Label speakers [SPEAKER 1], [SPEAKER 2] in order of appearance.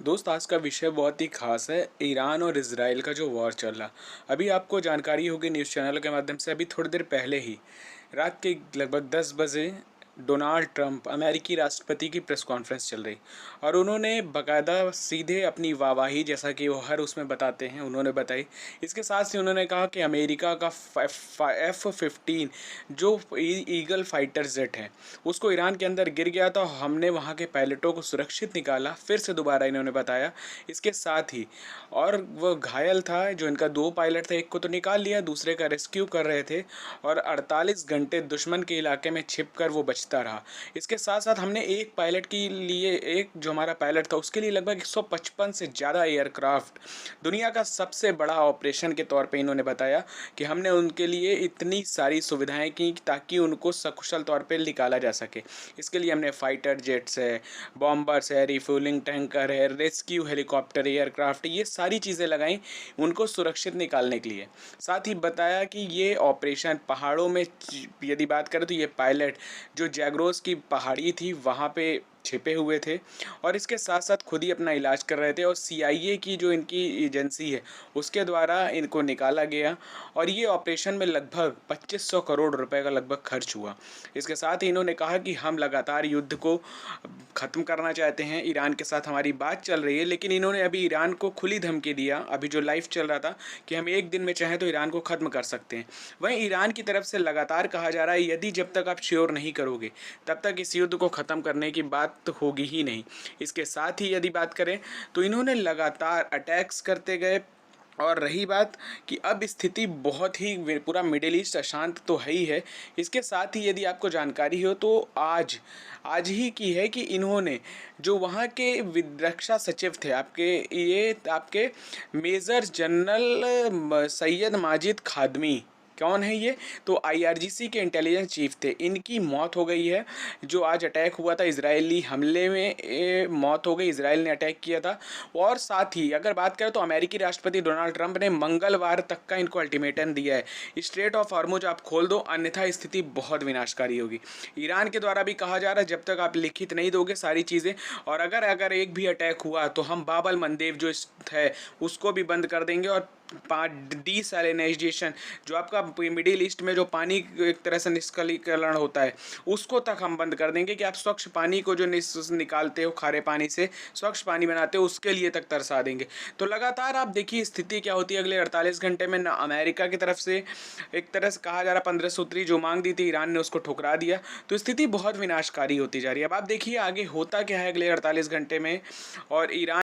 [SPEAKER 1] दोस्त आज का विषय बहुत ही खास है। ईरान और इजराइल का जो वॉर चल रहा, अभी आपको जानकारी होगी न्यूज़ चैनल के माध्यम से। अभी थोड़ी देर पहले ही रात के लगभग 10 बजे डोनाल्ड ट्रंप अमेरिकी राष्ट्रपति की प्रेस कॉन्फ्रेंस चल रही और उन्होंने बाकायदा सीधे अपनी वाहवाही, जैसा कि वो हर उसमें बताते हैं, उन्होंने बताई। इसके साथ ही उन्होंने कहा कि अमेरिका का F-15 जो ईगल फाइटर जेट है उसको ईरान के अंदर गिर गया था। हमने वहाँ के पायलटों को सुरक्षित निकाला, फिर से दोबारा इन्होंने बताया। इसके साथ ही और वो घायल था, जो इनका 2 पायलट थे, एक को तो निकाल लिया, दूसरे का रेस्क्यू कर रहे थे और 48 घंटे दुश्मन के इलाके में छिपकर वो बचता रहा। इसके साथ साथ हमने एक पायलट के लिए, एक जो हमारा पायलट था उसके लिए लगभग 155 से ज़्यादा एयरक्राफ्ट, दुनिया का सबसे बड़ा ऑपरेशन के तौर पे इन्होंने बताया कि हमने उनके लिए इतनी सारी सुविधाएं की ताकि उनको सकुशल तौर पे निकाला जा सके। इसके लिए हमने फाइटर जेट्स है, बॉम्बर्स है, रिफ्यूलिंग टैंकर है, रेस्क्यू हेलीकॉप्टर, एयरक्राफ्ट, ये सारी चीज़ें लगाई उनको सुरक्षित निकालने के लिए। साथ ही बताया कि ये ऑपरेशन पहाड़ों में, यदि बात करें तो ये पायलट जो जैग्रोस की पहाड़ी थी वहाँ पे छिपे हुए थे और इसके साथ साथ खुद ही अपना इलाज कर रहे थे और CIA की जो इनकी एजेंसी है उसके द्वारा इनको निकाला गया और ये ऑपरेशन में लगभग 2500 करोड़ रुपए का लगभग खर्च हुआ। इसके साथ ही इन्होंने कहा कि हम लगातार युद्ध को ख़त्म करना चाहते हैं, ईरान के साथ हमारी बात चल रही है, लेकिन इन्होंने अभी ईरान को खुली धमकी दिया, अभी जो लाइव चल रहा था, कि हम एक दिन में चाहें तो ईरान को ख़त्म कर सकते हैं। वहीं ईरान की तरफ से लगातार कहा जा रहा है यदि जब तक आप श्योर नहीं करोगे तब तक इस युद्ध को ख़त्म करने की बात तो होगी ही नहीं। इसके साथ ही यदि बात करें तो इन्होंने लगातार अटैक्स करते गए और रही बात कि अब स्थिति बहुत ही, पूरा मिडिल ईस्ट अशांत तो है ही है। इसके साथ ही यदि आपको जानकारी हो तो आज आज ही की है कि इन्होंने जो वहाँ के रक्षा सचिव थे, आपके मेजर जनरल सैयद माजिद खादमी, कौन है ये? तो IRGC के इंटेलिजेंस चीफ थे, इनकी मौत हो गई है। जो आज अटैक हुआ था इजरायली हमले में, मौत हो गई, इजराइल ने अटैक किया था। और साथ ही अगर बात करें तो अमेरिकी राष्ट्रपति डोनाल्ड ट्रंप ने मंगलवार तक का इनको अल्टीमेटम दिया है, स्ट्रेट ऑफ हॉर्मुज आप खोल दो अन्यथा स्थिति बहुत विनाशकारी होगी। ईरान के द्वारा भी कहा जा रहा है जब तक आप लिखित नहीं दोगे सारी चीज़ें, और अगर एक भी अटैक हुआ तो हम बाबल मंदेव जो है उसको भी बंद कर देंगे और डिसैलिनाइजेशन, जो आपका मिडिल ईस्ट में जो पानी एक तरह से निष्कलीकरण होता है उसको तक हम बंद कर देंगे कि आप स्वच्छ पानी को जो निकालते हो, खारे पानी से स्वच्छ पानी बनाते हो, उसके लिए तक तरसा देंगे। तो लगातार आप देखिए स्थिति क्या होती है अगले 48 घंटे में। ना अमेरिका की तरफ से एक तरह से कहा जा रहा 15 सूत्री जो मांग दी थी, ईरान ने उसको ठुकरा दिया, तो स्थिति बहुत विनाशकारी होती जा रही है। अब आप देखिए आगे होता क्या है अगले 48 घंटे में। और ईरान